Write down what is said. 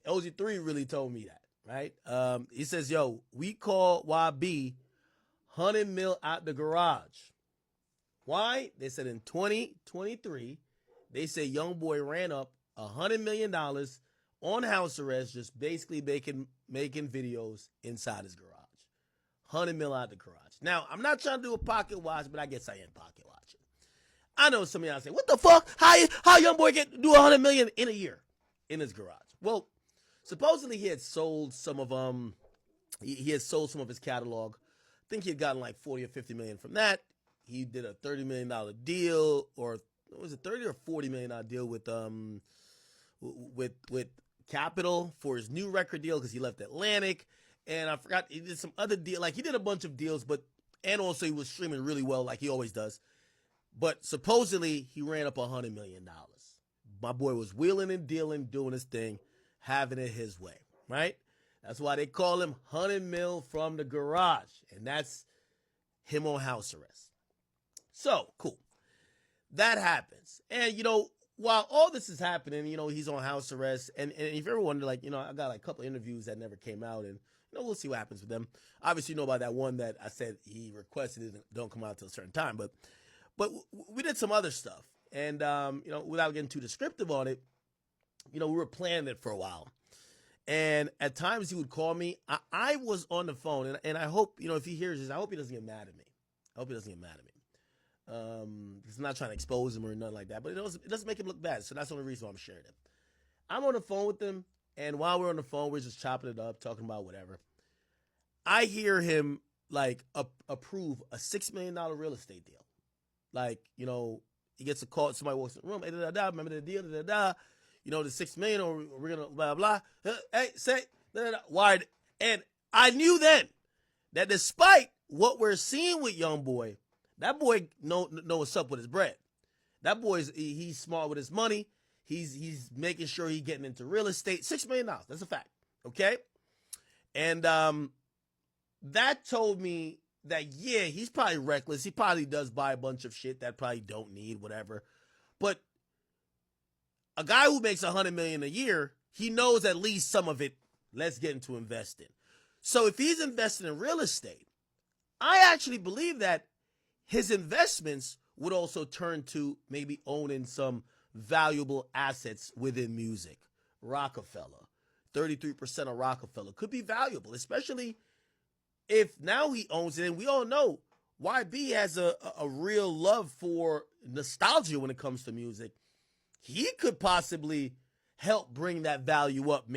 OG3 really told me that, right? He says, yo, we call YB 100 mil out the garage. Why? They said in 2023, they say Young Boy ran up $100 million on house arrest, just basically making videos inside his garage. 100 mil out the garage. Now, I'm not trying to do a pocket watch, but I guess I am pocket watching. I know some of y'all say, what the fuck? How Young Boy do 100 million in a year in his garage? Well, supposedly he had sold some of he had sold some of his catalog. I think he had gotten like 40 or 50 million from that. He did a $30 million deal, or was it 30 or 40 million deal with Capitol for his new record deal because he left Atlantic. And I forgot, he did some other deal. Like, he did a bunch of deals, and also he was streaming really well like he always does. But supposedly he ran up $100 million. My boy was wheeling and dealing, doing his thing, having it his way, right? That's why they call him 100 mil from the garage. And that's him on house arrest. So, cool. That happens. And, while all this is happening, he's on house arrest. And if you ever wonder, like, I got like a couple of interviews that never came out. And, we'll see what happens with them. Obviously, you know about that one that I said he requested it don't come out until a certain time. But we did some other stuff. And, without getting too descriptive on it, we were planning it for a while. And at times he would call me. I was on the phone. And I hope, if he hears this, I hope he doesn't get mad at me. Because I'm not trying to expose him or nothing like that, but it doesn't make him look bad. So that's the only reason why I'm sharing it. I'm on the phone with him, and while we're on the phone, we're just chopping it up, talking about whatever. I hear him like approve a $6 million real estate deal. Like, he gets a call, somebody walks in the room, hey, remember the deal, the $6 million, or we're gonna blah blah. Hey, say wired. And I knew then that despite what we're seeing with Young Boy, that boy know what's up with his bread. That boy's he's smart with his money. He's making sure he's getting into real estate. $6 million. That's a fact. Okay. And that told me that, yeah, he's probably reckless. He probably does buy a bunch of shit that probably don't need, whatever. But a guy who makes $100 million a year, he knows at least some of it. Let's get into investing. So if he's investing in real estate, I actually believe that his investments would also turn to maybe owning some valuable assets within music. Rockefeller, 33% of Rockefeller could be valuable, especially if now he owns it. And we all know YB has a real love for nostalgia when it comes to music. He could possibly help bring that value up.